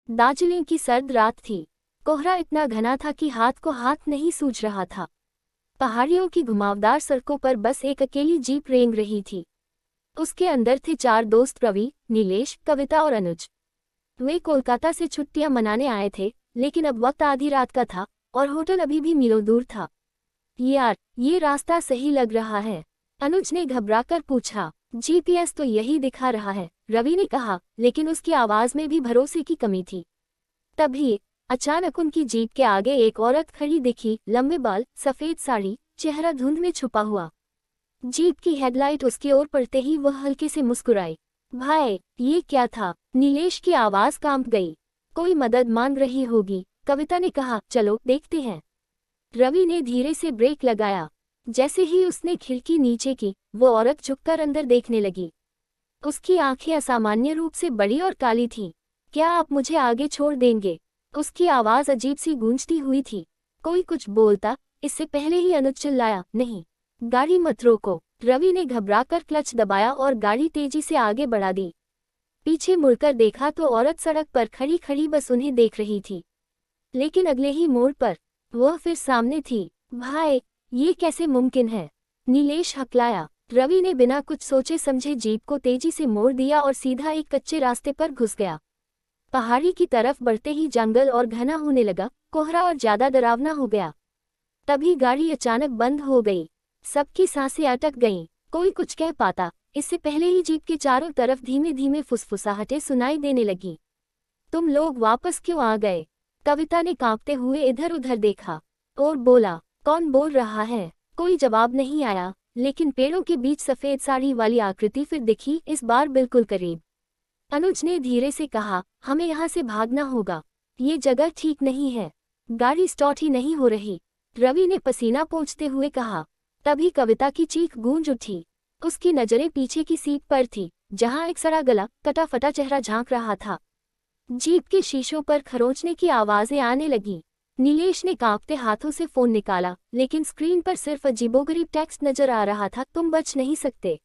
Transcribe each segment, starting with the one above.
दार्जिलिंग की सर्द रात थी। कोहरा इतना घना था कि हाथ को हाथ नहीं सूझ रहा था। पहाड़ियों की घुमावदार सड़कों पर बस एक अकेली जीप रेंग रही थी। उसके अंदर थे 4 दोस्त, रवि, नीलेश, कविता और अनुज। वे कोलकाता से छुट्टियां मनाने आए थे, लेकिन अब वक्त आधी रात का था और होटल अभी भी मीलों दूर था। यार, ये रास्ता सही लग रहा है? अनुज ने घबराकर पूछा। जीपीएस तो यही दिखा रहा है, रवि ने कहा, लेकिन उसकी आवाज में भी भरोसे की कमी थी। तभी अचानक उनकी जीप के आगे एक औरत खड़ी दिखी, लंबे बाल, सफेद साड़ी, चेहरा धुंध में छुपा हुआ। जीप की हेडलाइट उसकी ओर पड़ते ही वह हल्के से मुस्कुराई। भाई, ये क्या था? नीलेश की आवाज कांप गई। कोई मदद मांग रही होगी, कविता ने कहा। चलो देखते हैं। रवि ने धीरे से ब्रेक लगाया। जैसे ही उसने खिड़की नीचे की, वो औरत झुककर अंदर देखने लगी। उसकी आंखें असामान्य रूप से बड़ी और काली थीं। क्या आप मुझे आगे छोड़ देंगे? उसकी आवाज अजीब सी गूंजती हुई थी। कोई कुछ बोलता, इससे पहले ही अनुज चिल्लाया, नहीं, गाड़ी मत रोको। रवि ने घबराकर क्लच दबाया और गाड़ी तेजी से आगे बढ़ा दी। पीछे मुड़कर देखा तो औरत सड़क पर खड़ी खड़ी बस उन्हें देख रही थी। लेकिन अगले ही मोड़ पर वह फिर सामने थी। भाई, ये कैसे मुमकिन है? नीलेश हकलाया। रवि ने बिना कुछ सोचे समझे जीप को तेजी से मोड़ दिया और सीधा एक कच्चे रास्ते पर घुस गया। पहाड़ी की तरफ बढ़ते ही जंगल और घना होने लगा, कोहरा और ज्यादा डरावना हो गया। तभी गाड़ी अचानक बंद हो गई। सबकी सांसें अटक गईं। कोई कुछ कह पाता, इससे पहले ही जीप के चारों तरफ धीमे धीमे फुसफुसाहटें सुनाई देने लगी। तुम लोग वापस क्यों आ गए? कविता ने कांपते हुए इधर उधर देखा और बोला, कौन बोल रहा है? कोई जवाब नहीं आया, लेकिन पेड़ों के बीच सफेद साड़ी वाली आकृति फिर दिखी, इस बार बिल्कुल करीब। अनुज ने धीरे से कहा, हमें यहाँ से भागना होगा। ये जगह ठीक नहीं है। गाड़ी स्टार्ट ही नहीं हो रही। रवि ने पसीना पोंछते हुए कहा। तभी कविता की चीख गूंज उठी। उसकी नजरें पीछे की सीट पर थी, जहां एक सड़ा गला, कटा फटा चेहरा झांक रहा था। जीप के शीशों पर खरोंचने की आवाजें आने लगीं। नीलेश ने कांपते हाथों से फोन निकाला, लेकिन स्क्रीन पर सिर्फ अजीबोगरीब टेक्स्ट नजर आ रहा था, तुम बच नहीं सकते।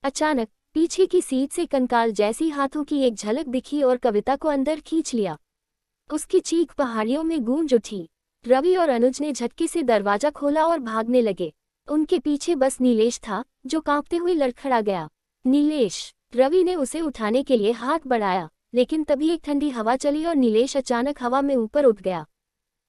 अचानक पीछे की सीट से कंकाल जैसी हाथों की एक झलक दिखी और कविता को अंदर खींच लिया। उसकी चीख पहाड़ियों में गूंज उठी। रवि और अनुज ने झटके से दरवाजा खोला और भागने लगे। उनके पीछे बस नीलेश था, जो कांपते हुए लड़खड़ा गया। नीलेश! रवि ने उसे उठाने के लिए हाथ बढ़ाया, लेकिन तभी एक ठंडी हवा चली और नीलेश अचानक हवा में ऊपर उठ गया।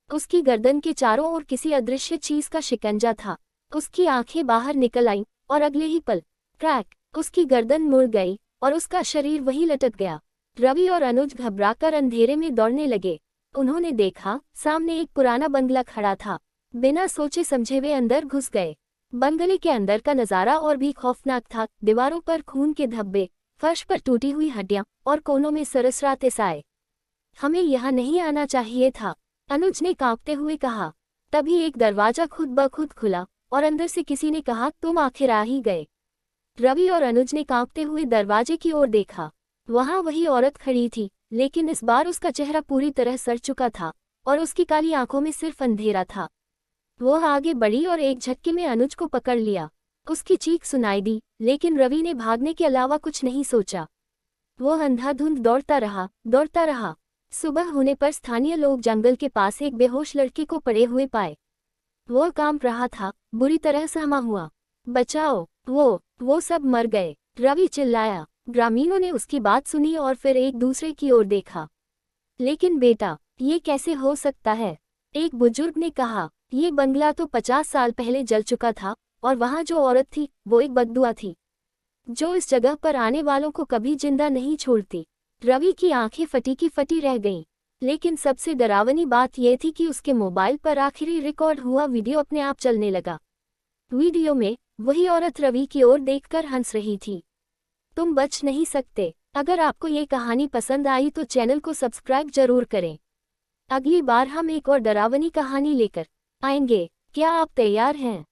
उसकी गर्दन के चारों ओर किसी अदृश्य चीज का शिकंजा था। उसकी आंखें बाहर निकल आईं और अगले ही पल, क्रैक, उसकी गर्दन मुड़ गई और उसका शरीर वहीं लटक गया। रवि और अनुज घबराकर अंधेरे में दौड़ने लगे। उन्होंने देखा, सामने एक पुराना बंगला खड़ा था। बिना सोचे समझे वे अंदर घुस गए। बंगले के अंदर का नजारा और भी खौफनाक था। दीवारों पर खून के धब्बे, फर्श पर टूटी हुई हड्डियां और कोनों में सरसराते साए। हमें यहाँ नहीं आना चाहिए था, अनुज ने कांपते हुए कहा। तभी एक दरवाजा खुद ब खुद खुला और अंदर से किसी ने कहा, तुम आखिर आ ही गए। रवि और अनुज ने कांपते हुए दरवाजे की ओर देखा। वहां वही औरत खड़ी थी, लेकिन इस बार उसका चेहरा पूरी तरह सड़ चुका था और उसकी काली आंखों में सिर्फ अंधेरा था। वह आगे बढ़ी और एक झटके में अनुज को पकड़ लिया। उसकी चीख सुनाई दी, लेकिन रवि ने भागने के अलावा कुछ नहीं सोचा। वह अंधाधुंध दौड़ता रहा, दौड़ता रहा। सुबह होने पर स्थानीय लोग जंगल के पास एक बेहोश लड़के को पड़े हुए पाए। वह कांप रहा था, बुरी तरह सहमा हुआ। बचाओ, वो सब मर गए, रवि चिल्लाया। ग्रामीणों ने उसकी बात सुनी और फिर एक दूसरे की ओर देखा। लेकिन बेटा, ये कैसे हो सकता है? एक बुजुर्ग ने कहा, ये बंगला तो 50 साल पहले जल चुका था और वहां जो औरत थी, वो एक बददुआ थी, जो इस जगह पर आने वालों को कभी जिंदा नहीं छोड़ती। रवि की आंखें फटी की फटी रह गईं। लेकिन सबसे डरावनी बात यह थी कि उसके मोबाइल पर आखिरी रिकॉर्ड हुआ वीडियो अपने आप चलने लगा। वीडियो में वही औरत रवि की ओर देखकर हंस रही थी। तुम बच नहीं सकते। अगर आपको ये कहानी पसंद आई तो चैनल को सब्सक्राइब जरूर करें। अगली बार हम एक और डरावनी कहानी लेकर आएंगे। क्या आप तैयार हैं?